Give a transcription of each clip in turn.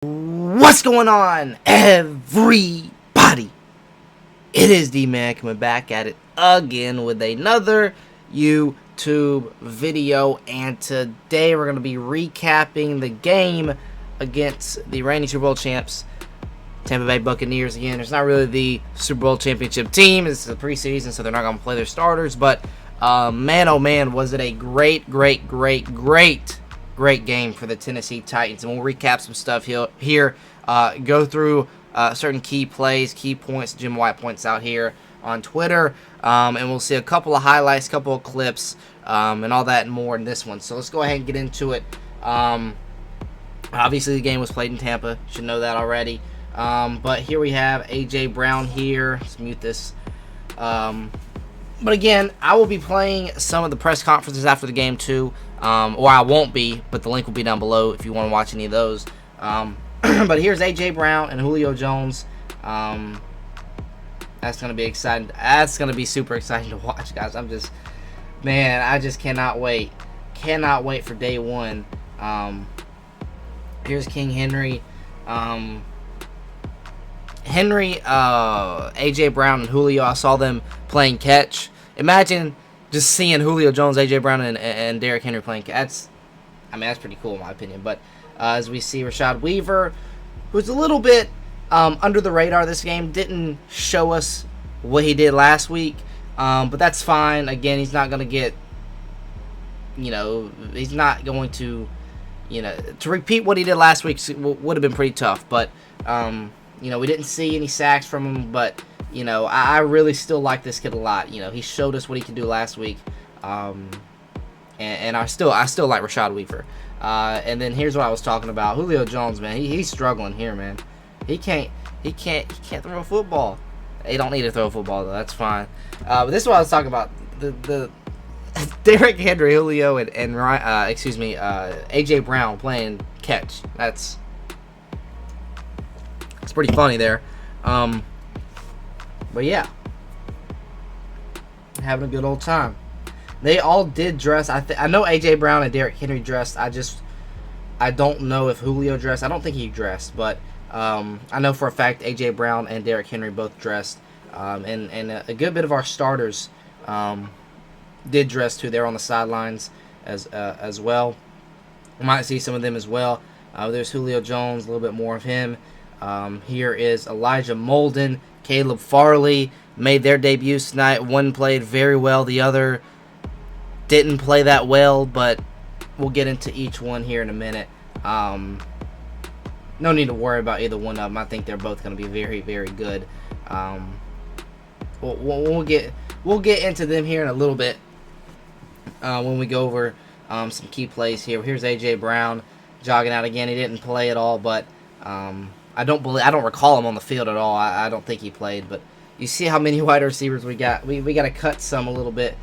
What's going on, everybody? It is D-Man coming back at it again with another YouTube video, and today we're going to be recapping the game against the reigning Super Bowl champs, Tampa Bay Buccaneers. Again, it's not really the Super Bowl championship team, it's the preseason, so they're not going to play their starters, but man, oh man, was it a great game for the Tennessee Titans. And we'll recap some stuff here, go through certain key plays, key points Jim White points out here on Twitter, and we'll see a couple of highlights, couple of clips, and all that and more in this one. So let's go ahead and get into it. Obviously the game was played in Tampa, should know that already, but here we have A.J. Brown here. Let's mute this. But again, I will be playing some of the press conferences after the game too, or I won't be, but the link will be down below if you want to watch any of those. But here's A.J. Brown and Julio Jones. That's going to be exciting. That's going to be super exciting to watch, guys. I just cannot wait. Cannot wait for day one. Here's King Henry. A.J. Brown and Julio, I saw them playing catch. Imagine just seeing Julio Jones, A.J. Brown, and Derrick Henry playing catch. That's pretty cool in my opinion. But as we see Rashad Weaver, who's a little bit under the radar this game, didn't show us what he did last week. But that's fine. Again, he's not going to get, he's not going to, to repeat what he did last week would have been pretty tough. But, we didn't see any sacks from him, but I really still like this kid a lot. He showed us what he could do last week, and I still like Rashad Weaver. And then here's what I was talking about: Julio Jones, man, he's struggling here, man. He can't throw a football. He don't need to throw a football though. That's fine. But this is what I was talking about: the Derrick Henry, Julio, and A.J. Brown playing catch. It's pretty funny there. But yeah, having a good old time. They all did dress. I know A.J. Brown and Derrick Henry dressed. I don't know if Julio dressed. I don't think he dressed, but I know for a fact A.J. Brown and Derrick Henry both dressed. And a good bit of our starters did dress too. They're on the sidelines as well. We might see some of them as well. There's Julio Jones, a little bit more of him. Here is Elijah Molden, Caleb Farley made their debuts tonight. One played very well, the other didn't play that well, but we'll get into each one here in a minute. No need to worry about either one of them. I think they're both going to be very, very good. We'll get into them here in a little bit when we go over some key plays here. Here's A.J. Brown jogging out again. He didn't play at all, but I don't recall him on the field at all. I don't think he played, but you see how many wide receivers we got. We got to cut some a little bit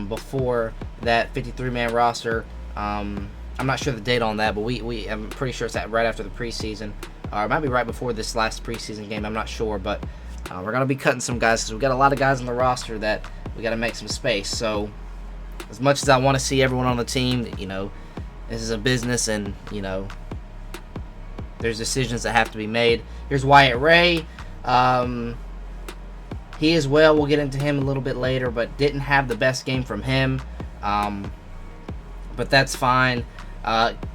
before that 53-man roster. I'm not sure the date on that, but I'm pretty sure it's right after the preseason, or it might be right before this last preseason game. I'm not sure, but we're gonna be cutting some guys because we got a lot of guys on the roster that we got to make some space. So as much as I want to see everyone on the team, this is a business, and there's decisions that have to be made. Here's Wyatt Ray. He as well, we'll get into him a little bit later, but didn't have the best game from him. But that's fine.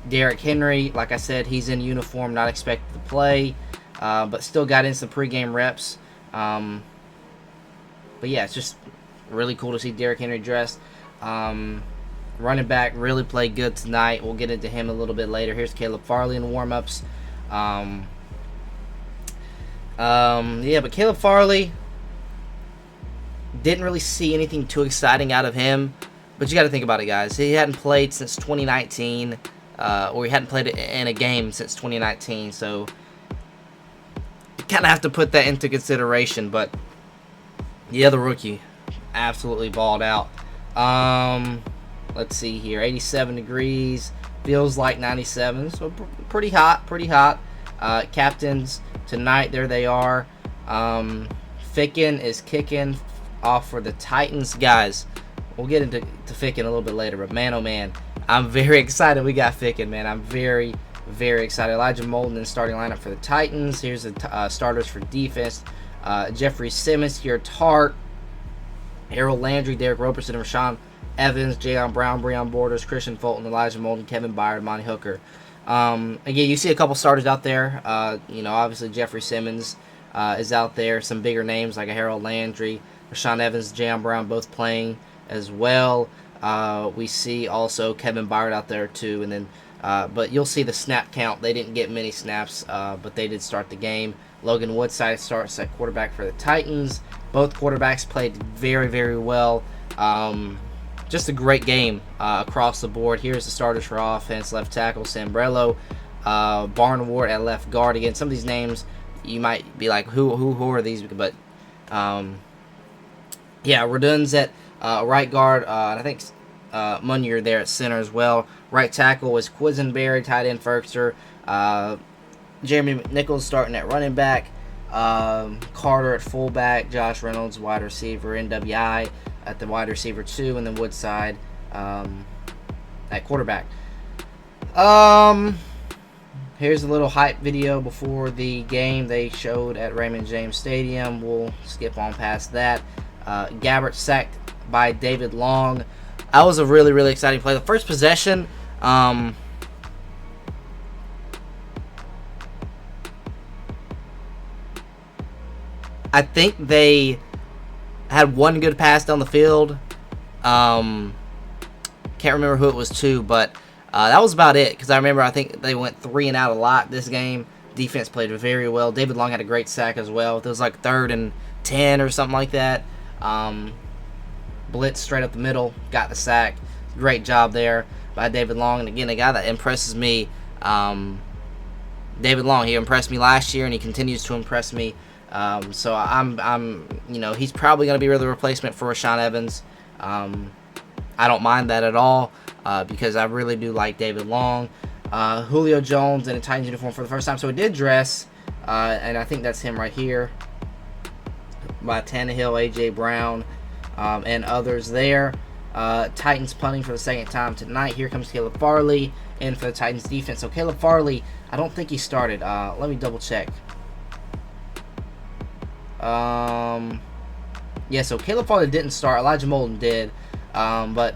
Derrick Henry, like I said, he's in uniform, not expected to play, but still got in some pregame reps. But yeah, it's just really cool to see Derrick Henry dressed. Running back really played good tonight. We'll get into him a little bit later. Here's Caleb Farley in the warm-ups. But Caleb Farley, didn't really see anything too exciting out of him. But you got to think about it, guys. He hadn't played since 2019, or he hadn't played in a game since 2019. So you kind of have to put that into consideration. But yeah, the rookie absolutely balled out. Let's see here, 87 degrees, feels like 97, so pretty hot. Captains tonight, there they are. Ficken is kicking off for the Titans, guys. We'll get into Ficken a little bit later, but man, oh man, I'm very excited we got Ficken, man. I'm very, Very excited. Elijah Molden in starting lineup for the Titans. Here's the starters for defense. Jeffrey Simmons, Here Tart, Harold Landry, Derek Roberson, Rashaan Evans, Jayon Brown, Breon Borders, Christian Fulton, Elijah Molden, Kevin Byard, Monty Hooker. Again, you see a couple starters out there. Obviously Jeffrey Simmons is out there. Some bigger names like a Harold Landry, Rashaan Evans, Jayon Brown, both playing as well. We see also Kevin Byard out there too, and then but you'll see the snap count. They didn't get many snaps, but they did start the game. Logan Woodside starts at quarterback for the Titans. Both quarterbacks played very, very well. Just a great game across the board. Here's the starters for offense. Left tackle, Sambrello. Barnward at left guard. Again, some of these names you might be like, who are these? But, Radun's at right guard. And I think Munier there at center as well. Right tackle was Quisenberry. Tight end Ferkser. Jeremy McNichols starting at running back. Carter at fullback. Josh Reynolds, wide receiver. NWI at the wide receiver 2. And then Woodside at quarterback. Here's a little hype video before the game they showed at Raymond James Stadium. We'll skip on past that. Gabbert sacked by David Long. That was a really, really exciting play. The first possession, I think they had one good pass down the field. Can't remember who it was to, but that was about it. Because I think they went 3 and out a lot this game. Defense played very well. David Long had a great sack as well. It was like 3rd and 10 or something like that. Blitz straight up the middle, got the sack. Great job there by David Long. And again, a guy that impresses me, David Long. He impressed me last year, and he continues to impress me. So I'm he's probably going to be the replacement for Rashaan Evans. I don't mind that at all because I really do like David Long. Julio Jones in a Titans uniform for the first time. So he did dress, and I think that's him right here. By Tannehill, A.J. Brown, and others there. Titans punting for the second time tonight. Here comes Caleb Farley in for the Titans defense. So Caleb Farley, I don't think he started. Let me double check. So Caleb Farley didn't start. Elijah Molden did. But,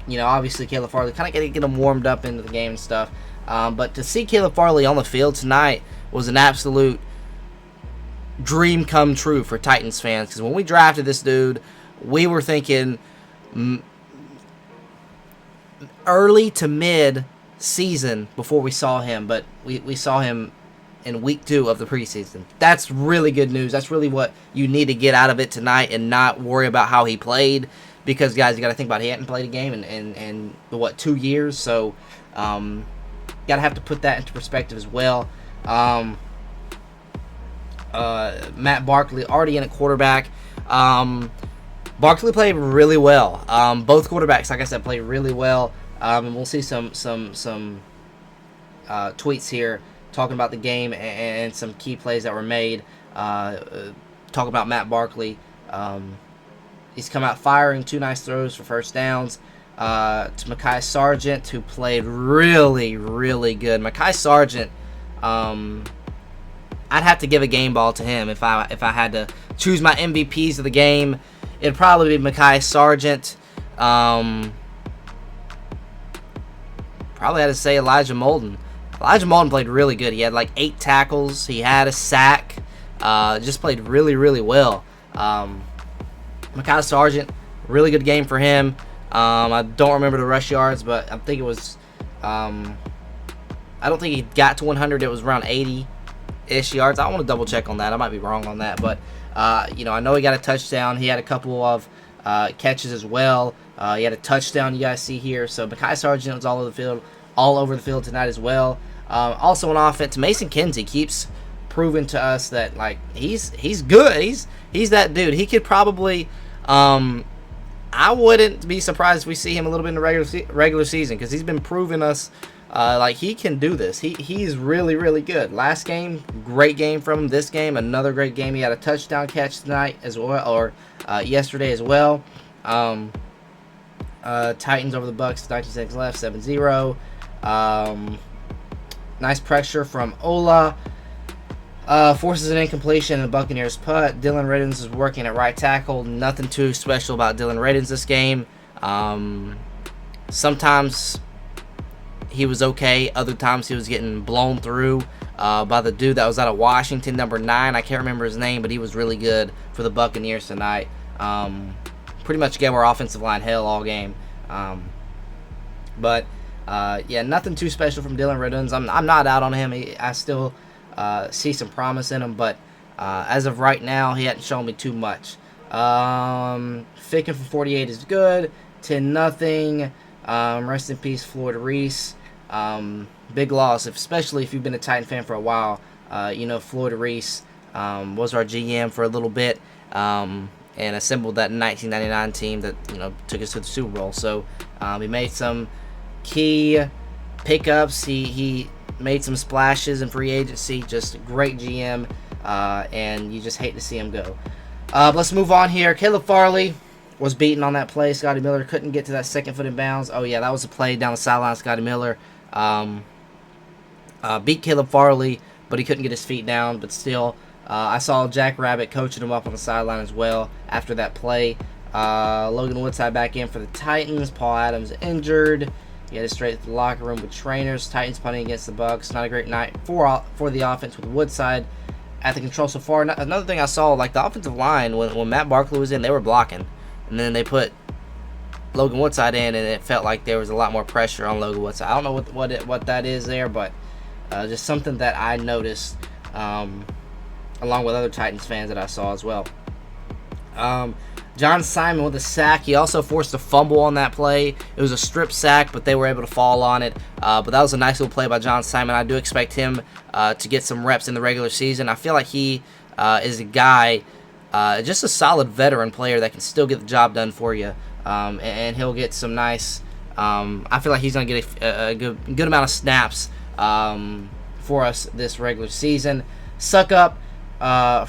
obviously Caleb Farley kind of got to get him warmed up into the game and stuff. But to see Caleb Farley on the field tonight was an absolute dream come true for Titans fans. Because when we drafted this dude, we were thinking early to mid season before we saw him. But we saw him in week 2 of the preseason. That's really good news. That's really what you need to get out of it tonight and not worry about how he played. Because, guys, you got to think about it. He hadn't played a game in 2 years. So, got to have to put that into perspective as well. Matt Barkley already in at quarterback. Barkley played really well. Both quarterbacks, like I said, played really well. And we'll see some tweets here talking about the game and some key plays that were made. Talk about Matt Barkley. He's come out firing 2 nice throws for first downs to Mekhi Sargent, who played really, really good. Mekhi Sargent, I'd have to give a game ball to him if I had to choose my MVPs of the game. It'd probably be Mekhi Sargent. Probably had to say Elijah Molden. Elijah Molden played really good. He had like 8 tackles. He had a sack. Just played really, really well. Mekhi Sargent, really good game for him. I don't remember the rush yards, but I think it was. I don't think he got to 100. It was around 80-ish yards. I want to double check on that. I might be wrong on that, but I know he got a touchdown. He had a couple of catches as well. He had a touchdown. You guys see here. So Mekhi Sargent was all over the field tonight as well. Also on offense, Mason Kinsey keeps proving to us that he's good. He's that dude. He could probably. I wouldn't be surprised if we see him a little bit in the regular season because he's been proving us he can do this. He's really, really good. Last game, great game from him. This game, another great game. He had a touchdown catch tonight as well, or yesterday as well. Titans over the Bucs, 19 seconds left, 7-0. Nice pressure from Ola. Forces an incompletion in the Buccaneers putt. Dylan Riddens is working at right tackle. Nothing too special about Dylan Riddens this game. Sometimes he was okay. Other times he was getting blown through by the dude that was out of Washington, number 9. I can't remember his name, but he was really good for the Buccaneers tonight. Pretty much gave our offensive line hell all game. But yeah, nothing too special from Dylan Riddens. I'm not out on him. I still see some promise in him, but as of right now, he hadn't shown me too much. Ficken for 48 is good. 10-0. Rest in peace, Floyd Reese. Big loss, especially if you've been a Titan fan for a while. Floyd Reese was our GM for a little bit and assembled that 1999 team that took us to the Super Bowl. So he made some key pickups. He made some splashes in free agency. Just a great GM, and you just hate to see him go. Let's move on here. Caleb Farley was beaten on that play. Scotty Miller couldn't get to that second foot in bounds. Oh, yeah, that was a play down the sideline. Scotty Miller beat Caleb Farley, but he couldn't get his feet down. But still, I saw Jack Rabbit coaching him up on the sideline as well after that play. Logan Woodside back in for the Titans. Paul Adams injured. He headed straight to the locker room with trainers. Titans punting against the Bucs. Not a great night for the offense with Woodside at the control so far. Another thing I saw, like the offensive line, when Matt Barkley was in, they were blocking. And then they put Logan Woodside in, and it felt like there was a lot more pressure on Logan Woodside. I don't know what that is there, but just something that I noticed along with other Titans fans that I saw as well. John Simon with a sack. He also forced a fumble on that play. It was a strip sack, but they were able to fall on it. But that was a nice little play by John Simon. I do expect him to get some reps in the regular season. I feel like he is a guy, just a solid veteran player that can still get the job done for you. And he'll get some nice. I feel like he's going to get a good amount of snaps for us this regular season. Suck up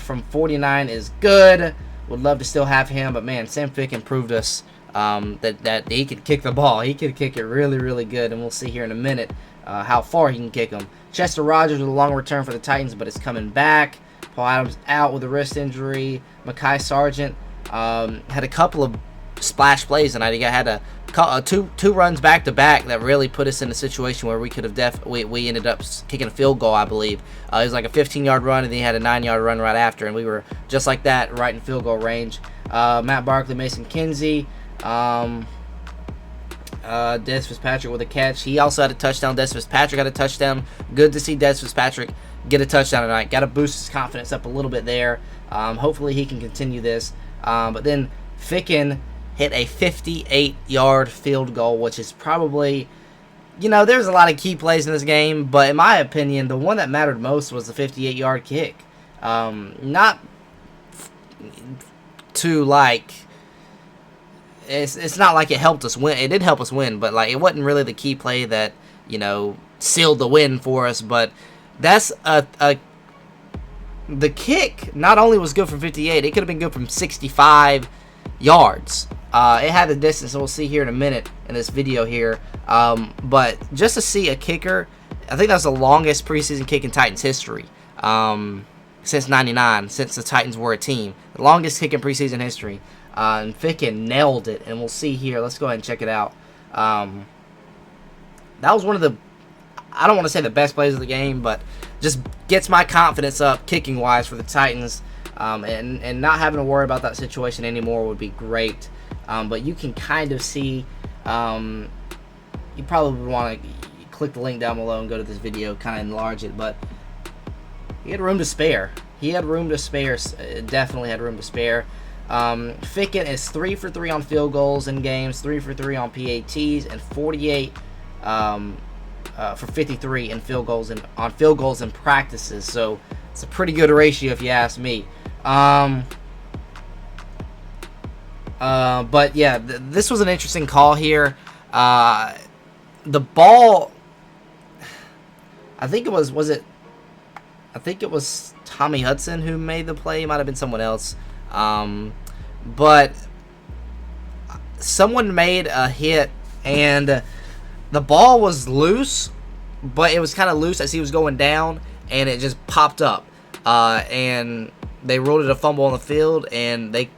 from 49 is good. Would love to still have him, but man, Sam Ficken proved us that he could kick the ball. He could kick it really, really good, and we'll see here in a minute how far he can kick them. Chester Rogers with a long return for the Titans, but it's coming back. Paul Adams out with a wrist injury. Mekhi Sargent had a couple of splash plays tonight. He had two runs back to back that really put us in a situation where we could have we ended up kicking a field goal, I believe. It was like a 15-yard run, and then he had a 9-yard run right after, and we were just like that, right in field goal range. Matt Barkley, Mason Kinsey, Des Fitzpatrick with a catch. He also had a touchdown. Des Fitzpatrick had a touchdown. Good to see Des Fitzpatrick get a touchdown tonight. Got to boost his confidence up a little bit there. Hopefully he can continue this. But then Ficken hit a 58-yard field goal, which is probably, there's a lot of key plays in this game, but in my opinion, the one that mattered most was the 58-yard kick. Not to it's not like it helped us win. It did help us win, but it wasn't really the key play that sealed the win for us. But that's the kick not only was good from 58, it could have been good from 65 yards. It had the distance, and we'll see here in a minute in this video here. But just to see a kicker, I think that's the longest preseason kick in Titans history since '99, since the Titans were a team. The longest kick in preseason history. And Ficken nailed it, and we'll see here. Let's go ahead and check it out. That was one of the, I don't want to say the best plays of the game, but just gets my confidence up kicking-wise for the Titans. And not having to worry about that situation anymore would be great. But you can kind of see, you probably would want to click the link down below and go to this video, kind of enlarge it, but he had room to spare. Definitely had room to spare. Ficken is 3 for 3 on field goals in games, 3 for 3 on PATs, and 48 for 53 in field goals in practices. So it's a pretty good ratio if you ask me. But yeah, this was an interesting call here. The ball, I think it was Tommy Hudson who made the play. It might have been someone else. But someone made a hit, and the ball was loose, but it was kind of loose as he was going down, and it just popped up. And they ruled it a fumble on the field, and it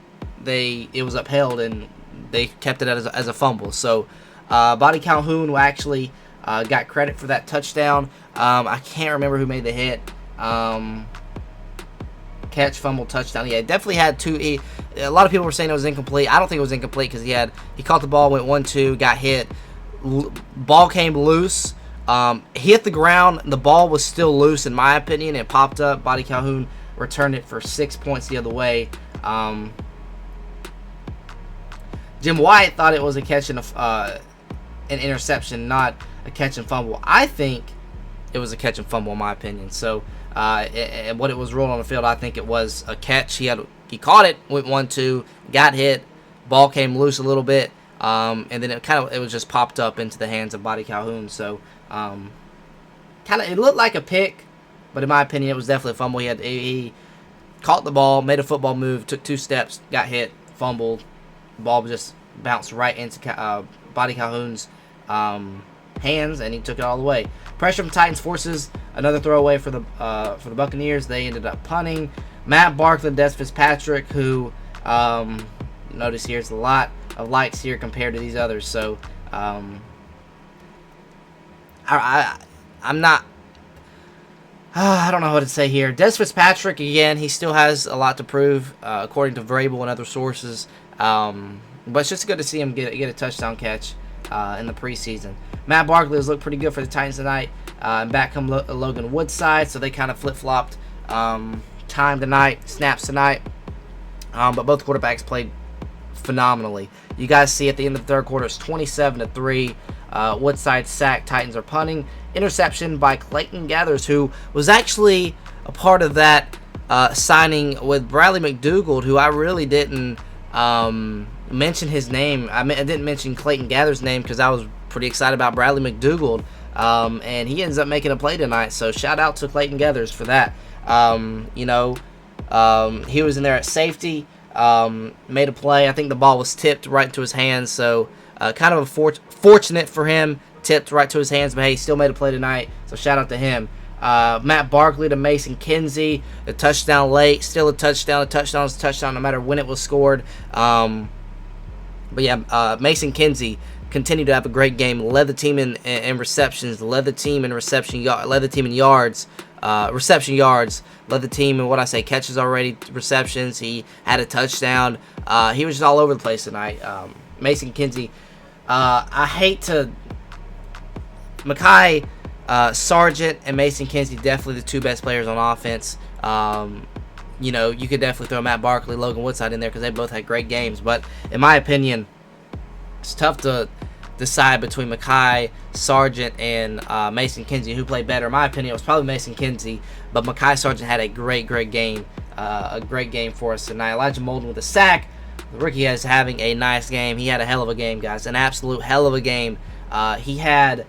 was upheld, and they kept it as a fumble. So Buddy Calhoun actually got credit for that touchdown. I can't remember who made the hit. Catch, fumble, touchdown. Yeah, it definitely had two. A lot of people were saying it was incomplete. I don't think it was incomplete because he caught the ball, went 1-2, got hit. Ball came loose. He hit the ground. The ball was still loose, in my opinion. It popped up. Buddy Calhoun returned it for 6 points the other way. Jim White thought it was a catch and an interception, not a catch and fumble. I think it was a catch and fumble, in my opinion. So, what it was ruled on the field, I think it was a catch. He caught it, went 1-2, got hit, ball came loose a little bit, and then it was just popped up into the hands of Buddy Calhoun. So, it looked like a pick, but in my opinion, it was definitely a fumble. He caught the ball, made a football move, took 2 steps, got hit, fumbled. The ball just bounced right into Buddy Calhoun's hands, and he took it all the way. Pressure from Titans forces another throwaway for the Buccaneers. They ended up punting. Matt Barkley and Des Fitzpatrick, who notice here's a lot of likes here compared to these others. So I'm not. I don't know what to say here. Des Fitzpatrick, again, he still has a lot to prove, according to Vrabel and other sources. But it's just good to see him get a touchdown catch in the preseason. Matt Barkley has looked pretty good for the Titans tonight. Back come Logan Woodside, so they kind of flip-flopped time tonight, snaps tonight. But both quarterbacks played phenomenally. You guys see at the end of the third quarter, it's 27-3. Woodside sack, Titans are punting. Interception by Clayton Gathers, who was actually a part of that signing with Bradley McDougald, who I really didn't mention his name. I didn't mention Clayton Gathers' name because I was pretty excited about Bradley McDougald, and he ends up making a play tonight. So shout out to Clayton Gathers for that. He was in there at safety, made a play. I think the ball was tipped right into his hands, so kind of fortunate for him, tipped right to his hands, but hey, he still made a play tonight, so shout out to him. Matt Barkley to Mason Kinsey, a touchdown late, still a touchdown. A touchdown is a touchdown no matter when it was scored. But yeah, Mason Kinsey continued to have a great game, led the team in receptions, led the team in led the team in yards, reception yards, led the team in catches already, receptions. He had a touchdown. He was just all over the place tonight. Mason Kinsey, I hate to... Mekhi Sargent and Mason Kinsey, definitely the two best players on offense. You could definitely throw Matt Barkley, Logan Woodside in there because they both had great games. But in my opinion, it's tough to decide between Mekhi Sargent and Mason Kinsey who played better. In my opinion, it was probably Mason Kinsey, but Mekhi Sargent had a great game, for us tonight. Elijah Molden with a sack. The rookie is having a nice game. He had a hell of a game, guys, an absolute hell of a game. He had,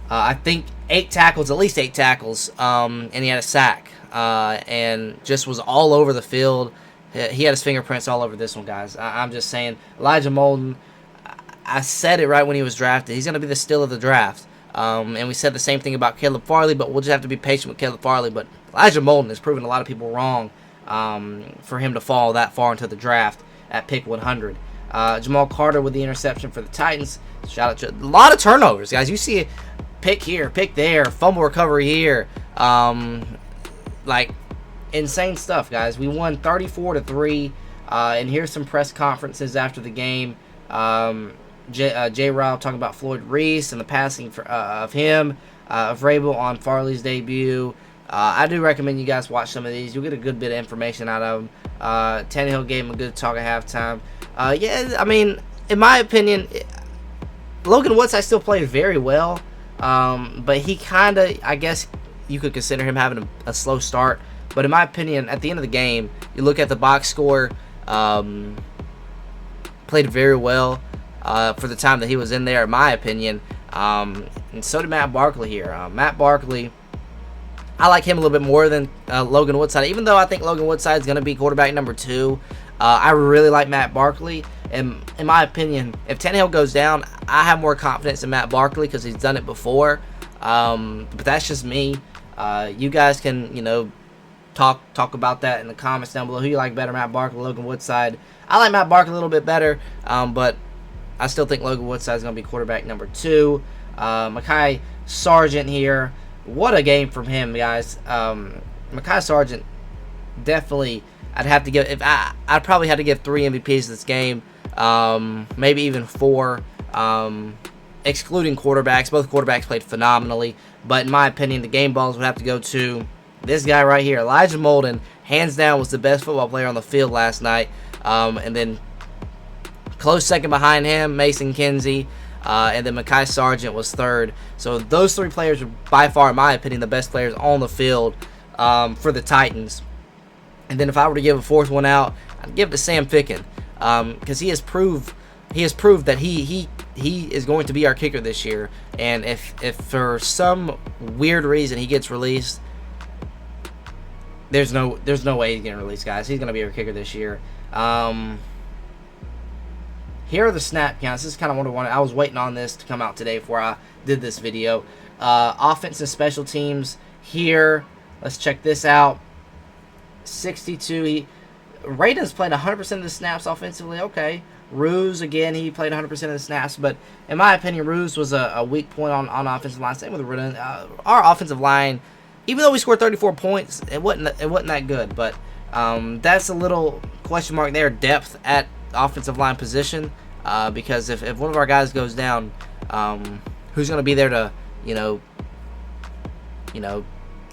I think, at least 8 tackles, and he had a sack, and just was all over the field. He had his fingerprints all over this one, guys. I'm just saying, Elijah Molden, I said it right when he was drafted. He's going to be the steal of the draft. And we said the same thing about Caleb Farley, but we'll just have to be patient with Caleb Farley. But Elijah Molden has proven a lot of people wrong for him to fall that far into the draft at pick 100. Jamal Carter with the interception for the Titans. Shout out to a lot of turnovers, guys. You see pick here, pick there, fumble recovery here. Insane stuff, guys. We won 34-3. And here's some press conferences after the game. J-Rob talking about Floyd Reese and the passing of him, of Vrabel on Farley's debut. I do recommend you guys watch some of these. You'll get a good bit of information out of them. Tannehill gave him a good talk at halftime. In my opinion, Logan Woodside still played very well, but he kind of, I guess you could consider him having a slow start. But in my opinion, at the end of the game, you look at the box score, played very well for the time that he was in there, in my opinion. And so did Matt Barkley here. Matt Barkley, I like him a little bit more than Logan Woodside, even though I think Logan Woodside is going to be quarterback number 2. I really like Matt Barkley. And in my opinion, if Tannehill goes down, I have more confidence in Matt Barkley because he's done it before. But that's just me. You guys can, talk about that in the comments down below. Who you like better, Matt Barkley, Logan Woodside? I like Matt Barkley a little bit better, but I still think Logan Woodside is going to be quarterback number 2. Mekhi Sargent here. What a game from him, guys. Mekhi Sargent, definitely, I'd probably have to give 3 MVPs this game, maybe even 4, excluding quarterbacks. Both quarterbacks played phenomenally, but in my opinion, the game balls would have to go to this guy right here. Elijah Molden, hands down, was the best football player on the field last night, and then close second behind him, Mason Kinsey, and then Mekhi Sargent was third. So those 3 players are by far, in my opinion, the best players on the field for the Titans. And then if I were to give a 4th one out, I'd give it to Sam Ficken, because he has proved that he is going to be our kicker this year. And if for some weird reason he gets released, there's no way he's getting released, guys. He's going to be our kicker this year. Here are the snap counts. This is kind of what I wanted. I was waiting on this to come out today before I did this video. Offense and special teams here. Let's check this out. 62. Raiders played 100% of the snaps offensively. Okay. Ruse, again, he played 100% of the snaps. But in my opinion, Ruse was a weak point on offensive line. Same with Rudin. Our offensive line, even though we scored 34 points, it wasn't that good. But that's a little question mark there. Depth at offensive line position, because if one of our guys goes down, who's going to be there to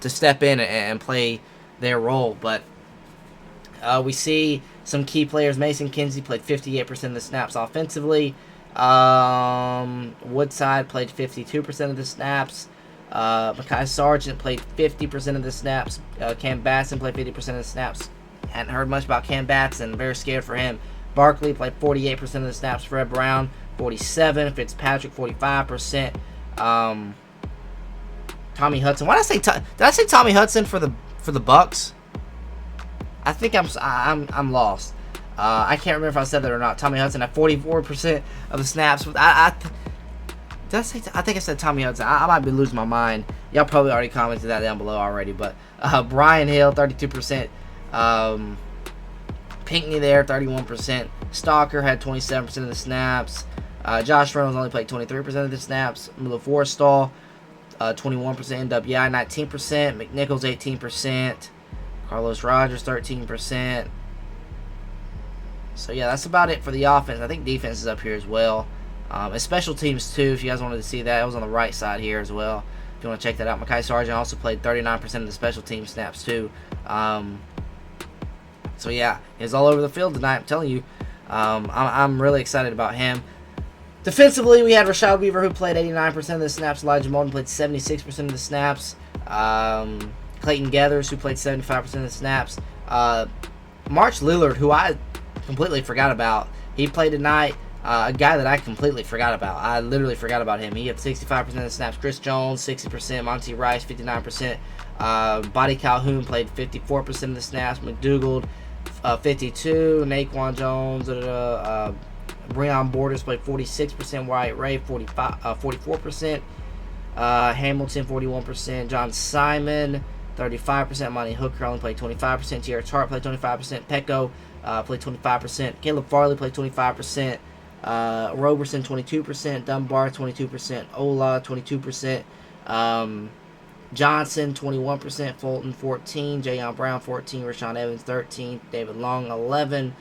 to step in and play their role? But we see some key players. Mason Kinsey played 58% of the snaps offensively. Woodside played 52% of the snaps. Mekhi Sargent played 50% of the snaps. Cam Batson played 50% of the snaps. Hadn't heard much about Cam Batson. Very scared for him. Barkley played 48% of the snaps. Fred Brown, 47%. Fitzpatrick, 45%. Tommy Hudson. Why did I say Tommy Hudson for the Bucks? I think I'm lost. I can't remember if I said that or not. Tommy Hudson at 44% of the snaps. I think I said Tommy Hudson. I might be losing my mind. Y'all probably already commented that down below already. But Brian Hill, 32%. Pinckney there, 31%. Stalker had 27% of the snaps. Josh Reynolds only played 23% of the snaps. LaForestall, 21%. NWI, 19%. McNichols, 18%. Carlos Rogers, 13%. So, yeah, that's about it for the offense. I think defense is up here as well. And special teams, too, if you guys wanted to see that. It was on the right side here as well. If you want to check that out. Mekhi Sargent also played 39% of the special team snaps, too. So, yeah, he's all over the field tonight. I'm telling you, I'm really excited about him. Defensively, we had Rashad Weaver, who played 89% of the snaps. Elijah Molden played 76% of the snaps. Clayton Gathers, who played 75% of the snaps. March Lillard, who I completely forgot about. He played tonight. A guy that I completely forgot about. I literally forgot about him. He had 65% of the snaps. Chris Jones, 60%. Monty Rice, 59%. Buddy Calhoun played 54% of the snaps. McDougald, 52. Naquan Jones, Breon Borders played 46%. Wyatt Ray, 44%. Hamilton, 41%. John Simon, 35%. Monty Hooker only played 25%. Tierra Tart played 25%. Pecco played 25%. Caleb Farley played 25%. Roberson, 22%. Dunbar, 22%. Ola, 22%. Johnson, 21%. Fulton, 14%. Jayon Brown, 14%. Rashawn Evans, 13%. David Long, 11%.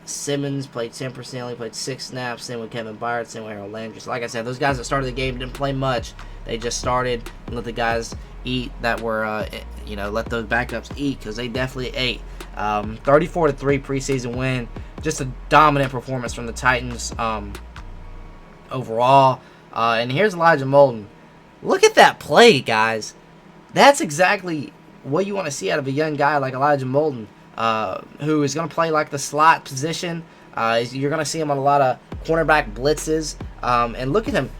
Simmons played 10%. Only played 6 snaps. Same with Kevin Byard. Same with Harold Landry. So like I said, those guys that started the game didn't play much. They just started and let the guys eat that were, let those backups eat, because they definitely ate. 34-3 preseason win. Just a dominant performance from the Titans overall. And here's Elijah Molden. Look at that play, guys. That's exactly what you want to see out of a young guy like Elijah Molden, who is going to play like the slot position. You're going to see him on a lot of cornerback blitzes. And look at him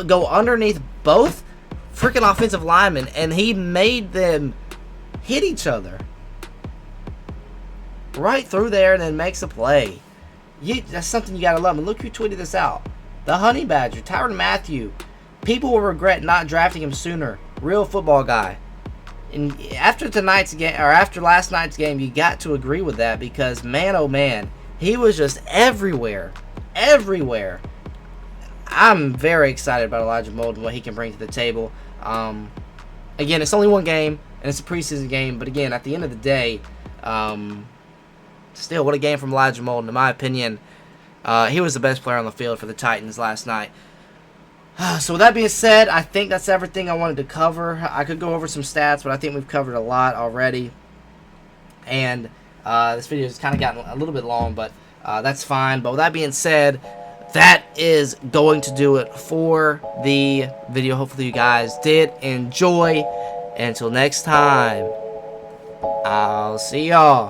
go underneath both freaking offensive linemen, and he made them hit each other right through there and then makes a play. That's something you got to love. And look who tweeted this out. The Honey Badger, Tyrann Mathieu. People will regret not drafting him sooner. Real football guy. And after tonight's game, or after last night's game, you got to agree with that because, man, oh man, he was just everywhere. Everywhere. I'm very excited about Elijah Molden, what he can bring to the table. Again, it's only one game, and it's a preseason game, but again, at the end of the day, still, what a game from Elijah Molden. In my opinion, he was the best player on the field for the Titans last night. So with that being said, I think that's everything I wanted to cover. I could go over some stats, but I think we've covered a lot already. And this video has kind of gotten a little bit long, but that's fine. But with that being said, that is going to do it for the video. Hopefully you guys did enjoy. Until next time, I'll see y'all.